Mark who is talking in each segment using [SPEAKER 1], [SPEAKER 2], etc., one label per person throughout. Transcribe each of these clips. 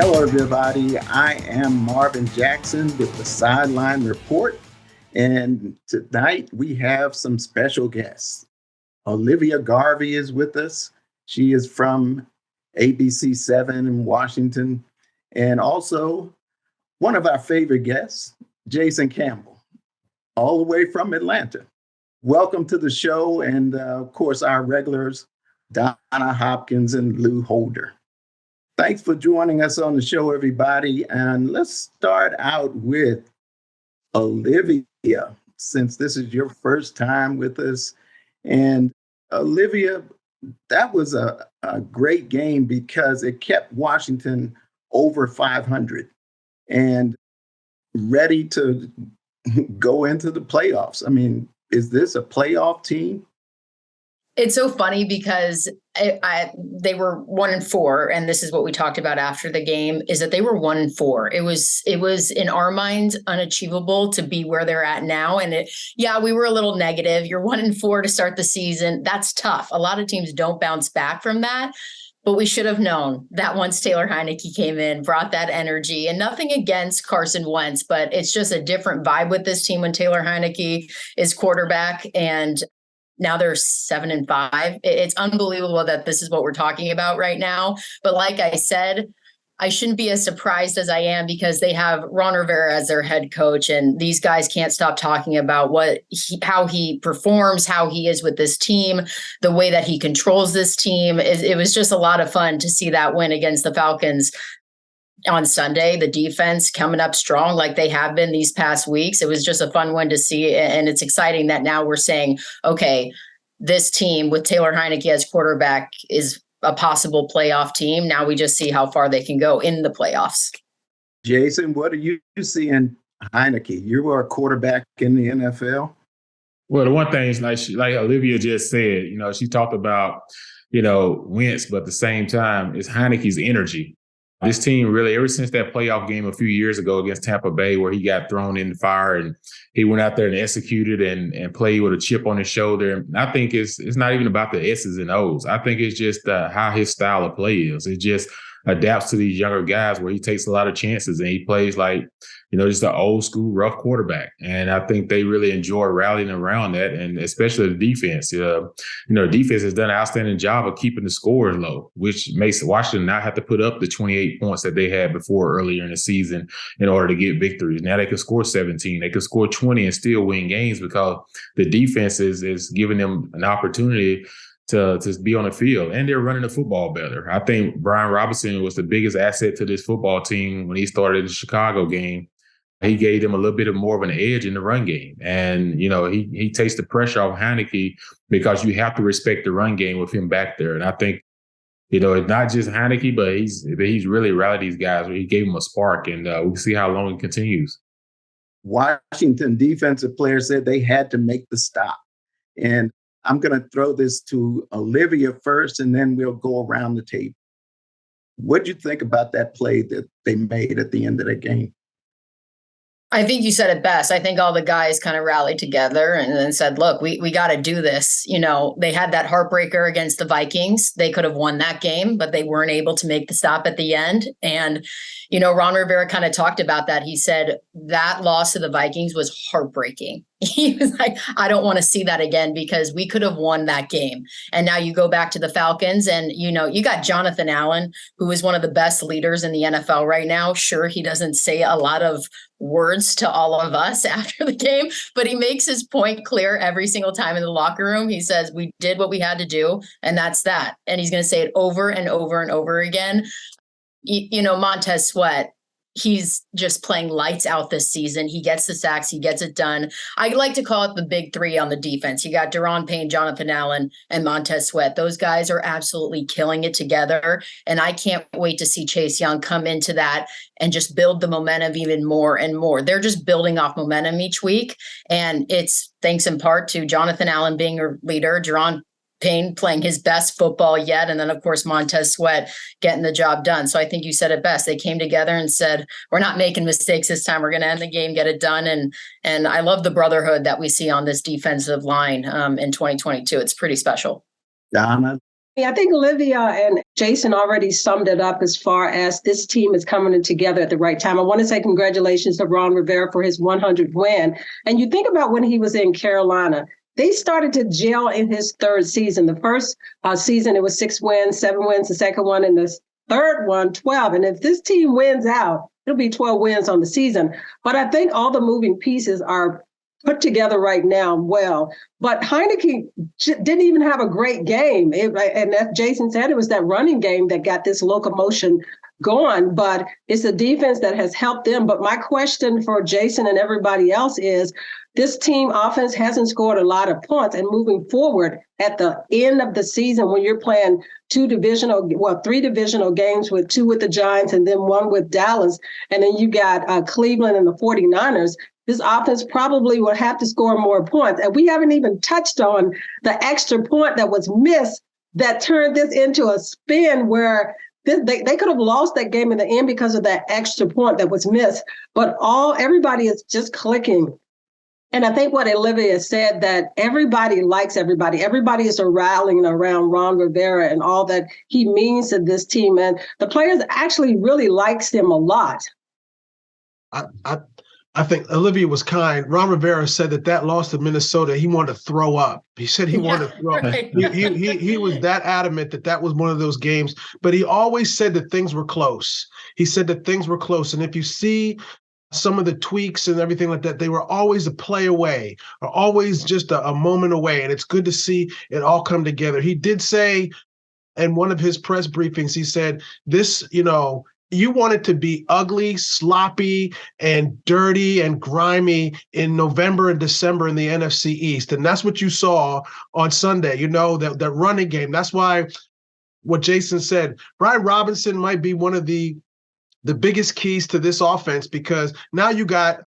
[SPEAKER 1] Hello, everybody. I am Marvin Jackson with the Sideline Report. And tonight we have some special guests. Olivia Garvey is with us. She is from ABC 7 in Washington. And also one of our favorite guests, Jason Campbell, all the way from Atlanta. Welcome to the show. And of course, our regulars, Donna, Hopkins, and Lou Holder. Thanks for joining us on the show, everybody. And let's start out with Olivia, since this is your first time with us. And Olivia, that was a great game because it kept Washington over 500 and ready to go into the playoffs. I mean, is this a playoff team?
[SPEAKER 2] It's so funny because they were 1-4, and this is what we talked about after the game: is that they were 1-4. It was in our minds unachievable to be where they're at now, and we were a little negative. You're 1-4 to start the season. That's tough. A lot of teams don't bounce back from that. But we should have known that once Taylor Heinicke came in, brought that energy, and nothing against Carson Wentz, but it's just a different vibe with this team when Taylor Heinicke is quarterback. And now they're 7-5. It's unbelievable that this is what we're talking about right now. But like I said, I shouldn't be as surprised as I am because they have Ron Rivera as their head coach, and these guys can't stop talking about how he performs, how he is with this team, the way that he controls this team. It was just a lot of fun to see that win against the Falcons on Sunday. The defense coming up strong like they have been these past weeks. It was just a fun one to see. And it's exciting that now we're saying, okay, this team with Taylor Heinicke as quarterback is a possible playoff team. Now we just see how far they can go in the playoffs.
[SPEAKER 1] Jason, what do you see in Heinicke? You were a quarterback in the NFL.
[SPEAKER 3] Well, the one thing is like Olivia just said, she talked about, Wentz, but at the same time, it's Heinicke's energy. This team really, ever since that playoff game a few years ago against Tampa Bay, where he got thrown in the fire and he went out there and executed and played with a chip on his shoulder. And I think it's not even about the S's and O's. I think it's just how his style of play is. It just adapts to these younger guys where he takes a lot of chances and he plays like, just an old school rough quarterback. And I think they really enjoy rallying around that, and especially the defense. The defense has done an outstanding job of keeping the scores low, which makes Washington not have to put up the 28 points that they had before earlier in the season in order to get victories. Now they can score 17, they can score 20 and still win games because the defense is giving them an opportunity to be on the field, and they're running the football better. I think Brian Robinson was the biggest asset to this football team when he started the Chicago game. He gave them a little bit more of an edge in the run game. And, he takes the pressure off Heinicke because you have to respect the run game with him back there. And I think, it's not just Heinicke, but he's really rallied these guys. He gave them a spark, and we'll see how long it continues.
[SPEAKER 1] Washington defensive players said they had to make the stop. And I'm going to throw this to Olivia first, and then we'll go around the table. What do you think about that play that they made at the end of the game?
[SPEAKER 2] I think you said it best. I think all the guys kind of rallied together and then said, look, we got to do this. They had that heartbreaker against the Vikings. They could have won that game, but they weren't able to make the stop at the end. And, Ron Rivera kind of talked about that. He said that loss to the Vikings was heartbreaking. He was like, I don't want to see that again because we could have won that game. And now you go back to the Falcons and, you got Jonathan Allen, who is one of the best leaders in the NFL right now. Sure, he doesn't say a lot of words to all of us after the game, but he makes his point clear every single time in the locker room. He says, we did what we had to do, and that's that. And he's going to say it over and over and over again. Montez Sweat, he's just playing lights out this season. He gets the sacks. He gets it done. I like to call it the big three on the defense. You got Daron Payne, Jonathan Allen, and Montez Sweat. Those guys are absolutely killing it together. And I can't wait to see Chase Young come into that and just build the momentum even more and more. They're just building off momentum each week. And it's thanks in part to Jonathan Allen being a leader, Daron Payne playing his best football yet. And then, of course, Montez Sweat getting the job done. So I think you said it best. They came together and said, we're not making mistakes this time. We're going to end the game, get it done. And I love the brotherhood that we see on this defensive line in 2022. It's pretty special.
[SPEAKER 1] Donna,
[SPEAKER 4] Yeah, I think Olivia and Jason already summed it up as far as this team is coming together at the right time. I want to say congratulations to Ron Rivera for his 100th win. And you think about when he was in Carolina, they started to gel in his third season. The first season, it was 6 wins, 7 wins. The second one, and the third one, 12. And if this team wins out, it'll be 12 wins on the season. But I think all the moving pieces are put together right now well. But Heineke didn't even have a great game. And as Jason said, it was that running game that got this locomotion going. But it's a defense that has helped them. But my question for Jason and everybody else is, this team offense hasn't scored a lot of points. And moving forward at the end of the season, when you're playing 3 divisional games with 2 with the Giants and then 1 with Dallas, and then you got Cleveland and the 49ers, this offense probably will have to score more points. And we haven't even touched on the extra point that was missed that turned this into a spin where they could have lost that game in the end because of that extra point that was missed. But everybody is just clicking. And I think what Olivia said, that everybody likes everybody. Everybody is rallying around Ron Rivera and all that he means to this team. And the players actually really likes him a lot.
[SPEAKER 5] I think Olivia was kind. Ron Rivera said that loss to Minnesota, he wanted to throw up. He said he wanted to throw up. Right. He was that adamant that was one of those games. But he always said that things were close. He said that things were close. And if you see some of the tweaks and everything like that, they were always a play away or always just a moment away. And it's good to see it all come together. He did say in one of his press briefings, he said, you want it to be ugly, sloppy, and dirty and grimy in November and December in the NFC East. And that's what you saw on Sunday, that running game. That's why what Jason said, Brian Robinson might be one of the biggest keys to this offense, because now you got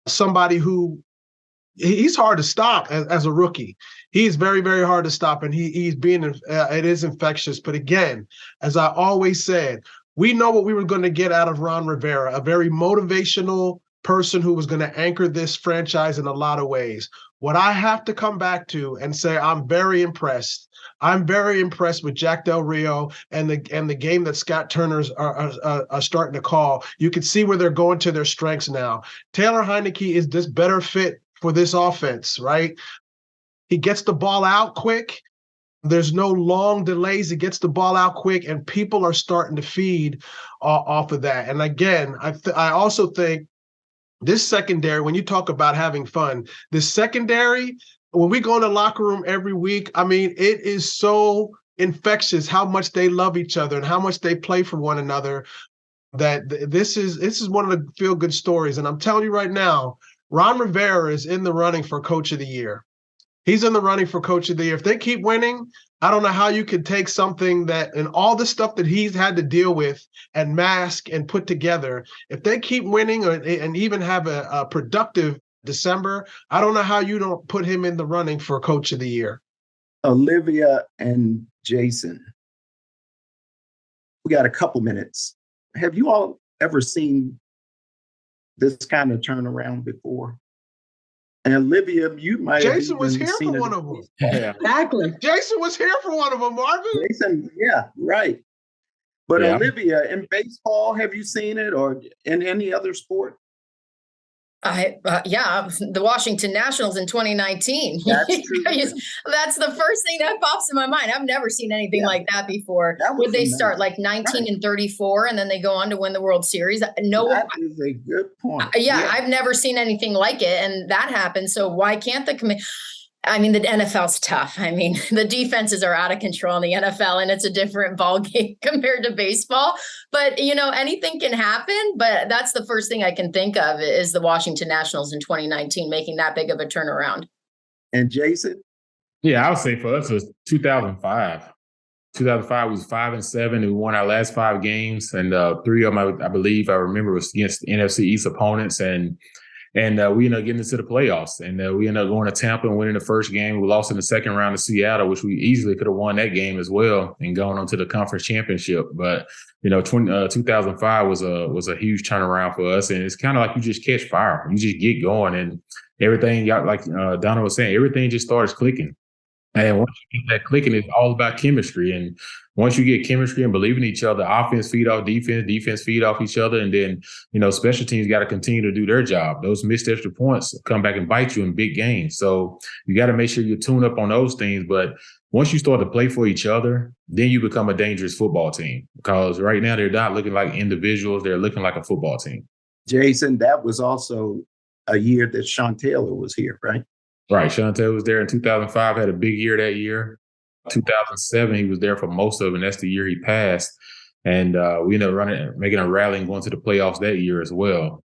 [SPEAKER 5] somebody who he's hard to stop as a rookie. He's very, very hard to stop, and it is infectious. But again, as I always said, we know what we were going to get out of Ron Rivera, a very motivational person who was going to anchor this franchise in a lot of ways. What I have to come back to and say, I'm very impressed. I'm very impressed with Jack Del Rio and the game that Scott Turner's are starting to call. You can see where they're going to their strengths now. Taylor Heineke is this better fit for this offense, right? He gets the ball out quick. There's no long delays. He gets the ball out quick, and people are starting to feed off of that. And again, I also think this secondary, when you talk about having fun, this secondary, when we go in the locker room every week, I mean, it is so infectious how much they love each other and how much they play for one another, that this is one of the feel-good stories. And I'm telling you right now, Ron Rivera is in the running for Coach of the Year. He's in the running for Coach of the Year. If they keep winning, I don't know how you could take something that and all the stuff that he's had to deal with and mask and put together. If they keep winning and even have a productive December, I don't know how you don't put him in the running for Coach of the Year.
[SPEAKER 1] Olivia and Jason, we got a couple minutes. Have you all ever seen this kind of turnaround before? And Olivia, you might
[SPEAKER 5] Jason was here for one of them.
[SPEAKER 3] Yeah.
[SPEAKER 4] Exactly.
[SPEAKER 5] Jason was here for one of them, Marvin.
[SPEAKER 1] Jason, yeah, right. But yeah. Olivia, in baseball, have you seen it, or in any other sport?
[SPEAKER 2] The Washington Nationals in 2019.
[SPEAKER 1] That's true.
[SPEAKER 2] That's the first thing that pops in my mind. I've never seen anything like that before. Would they start like 19-34 and then they go on to win the World Series? No,
[SPEAKER 1] that is a good point.
[SPEAKER 2] I've never seen anything like it, and that happened. So why can't the committee? I mean, the NFL's tough. I mean, the defenses are out of control in the NFL, and it's a different ball game compared to baseball. But, anything can happen. But that's the first thing I can think of is the Washington Nationals in 2019 making that big of a turnaround.
[SPEAKER 1] And Jason?
[SPEAKER 3] Yeah, I would say for us it was 2005. 2005 was 5-7. We won our last 5 games, and 3 of them, I believe, I remember, was against NFC East opponents, and we ended up getting into the playoffs, and we ended up going to Tampa and winning the first game. We lost in the second round to Seattle, which we easily could have won that game as well and gone on to the conference championship. But 2005 was a huge turnaround for us, and it's kind of like you just catch fire, you just get going, and everything got, like Donna was saying, everything just starts clicking. And once you get that clicking, it's all about chemistry. And once you get chemistry and believe in each other, offense feed off defense, defense feed off each other. And then, special teams got to continue to do their job. Those missed extra points come back and bite you in big games. So you got to make sure you tune up on those things. But once you start to play for each other, then you become a dangerous football team, because right now they're not looking like individuals. They're looking like a football team.
[SPEAKER 1] Jason, that was also a year that Sean Taylor was here, right?
[SPEAKER 3] Right. Sean Taylor was there in 2005, had a big year that year. 2007, he was there for most of it, and that's the year he passed. And we ended up making a rally and going to the playoffs that year as well.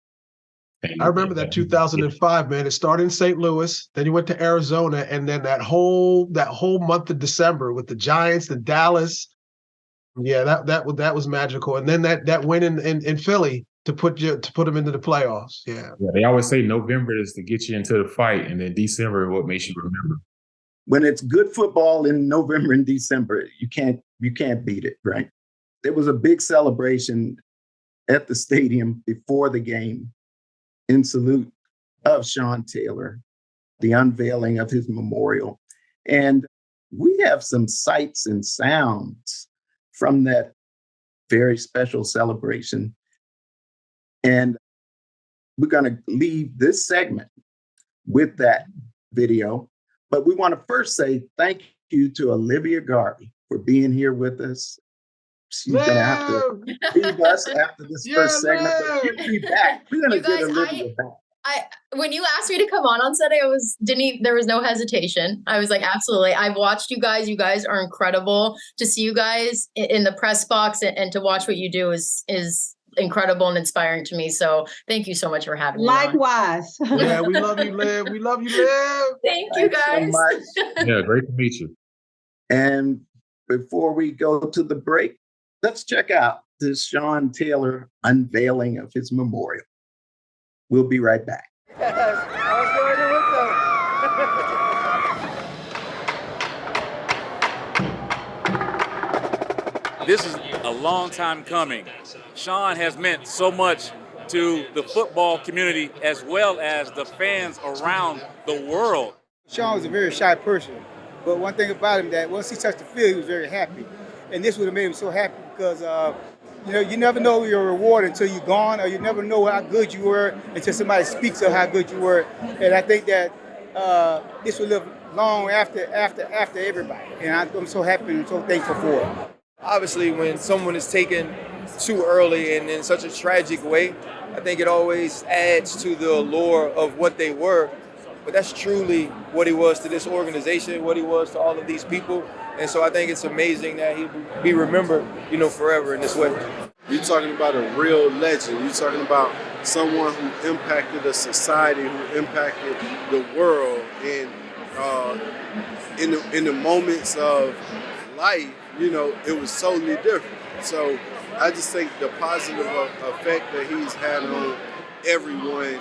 [SPEAKER 3] And
[SPEAKER 5] I remember that 2005, man. It started in St. Louis, then you went to Arizona, and then that whole month of December with the Giants, the Dallas. Yeah, that was magical. And then that win in Philly to put them into the playoffs. Yeah.
[SPEAKER 3] They always say November is to get you into the fight, and then December is what makes you remember.
[SPEAKER 1] When it's good football in November and December, you can't beat it, right? There was a big celebration at the stadium before the game in salute of Sean Taylor, the unveiling of his memorial. And we have some sights and sounds from that very special celebration. And we're going to leave this segment with that video. But we want to first say thank you to Olivia Garvey for being here with us. She's going to have to leave us after this first segment. But she'll be back. We're going to get Olivia back.
[SPEAKER 2] When you asked me to come on Sunday, there was no hesitation. I was like, absolutely. I've watched you guys. You guys are incredible. To see you guys in the press box and to watch what you do is incredible and inspiring to me. So thank you so much for having me.
[SPEAKER 4] Likewise.
[SPEAKER 5] Yeah, we love you, Liv. We love you, Liv.
[SPEAKER 2] Thank you, guys.
[SPEAKER 1] So much.
[SPEAKER 3] Yeah, great to meet you.
[SPEAKER 1] And before we go to the break, let's check out this Sean Taylor unveiling of his memorial. We'll be right back.
[SPEAKER 6] This is a long time coming. Sean has meant so much to the football community as well as the fans around the world.
[SPEAKER 7] Sean was a very shy person, but one thing about him that once he touched the field, he was very happy. And this would have made him so happy because, you never know your reward until you're gone, or you never know how good you were until somebody speaks of how good you were. And I think that this will live long after everybody. And I'm so happy and so thankful for it.
[SPEAKER 8] Obviously, when someone is taken too early and in such a tragic way, I think it always adds to the allure of what they were. But that's truly what he was to this organization, what he was to all of these people. And so I think it's amazing that he'll be remembered, forever in this way.
[SPEAKER 9] You're talking about a real legend. You're talking about someone who impacted a society, who impacted the world. And in the moments of life, it was totally different. So I just think the positive effect that he's had on everyone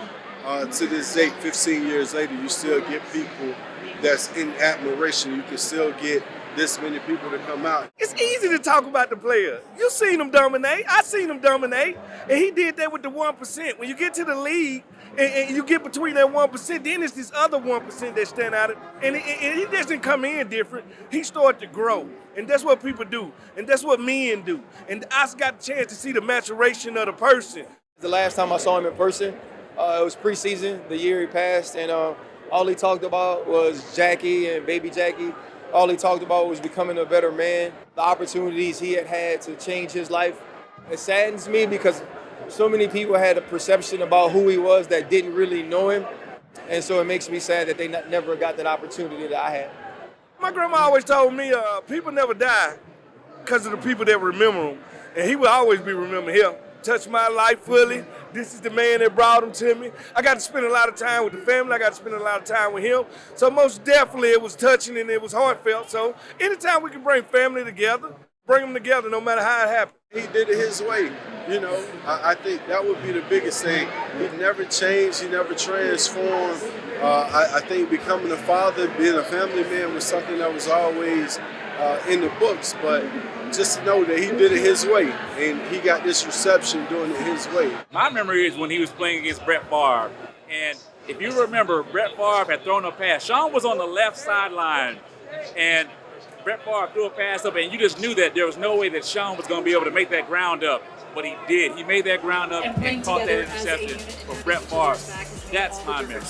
[SPEAKER 9] to this date, 15 years later, you still get people that's in admiration. You can still get this many people to come out.
[SPEAKER 10] It's easy to talk about the player. You seen him dominate. I seen him dominate. And he did that with the 1%. When you get to the league and you get between that 1%, then it's this other 1% that stand out. And he doesn't come in different. He started to grow. And that's what people do. And that's what men do. And I got the chance to see the maturation of the person.
[SPEAKER 8] The last time I saw him in person, it was preseason, the year he passed. And all he talked about was Jackie and baby Jackie. All he talked about was becoming a better man, the opportunities he had to change his life. It saddens me because so many people had a perception about who he was that didn't really know him. And so it makes me sad that they never got that opportunity that I had.
[SPEAKER 10] My grandma always told me people never die because of the people that remember him. And he will always be remembered. He'll touch my life fully. This is the man that brought him to me. I got to spend a lot of time with the family. I got to spend a lot of time with him. So most definitely it was touching and it was heartfelt. So anytime we can bring family together, bring them together no matter how it happens.
[SPEAKER 9] He did it his way. I think that would be the biggest thing. He never changed. He never transformed. I think becoming a father, being a family man was something that was always in the books. But just to know that he did it his way and he got this reception doing it his way.
[SPEAKER 6] My memory is when he was playing against Brett Favre. And if you remember, Brett Favre had thrown a pass. Sean was on the left sideline and Brett Favre threw a pass up, and you just knew that there was no way that Sean was going to be able to make that ground up, but he did. He made that ground up and caught that interception from Brett Favre. That's my memory.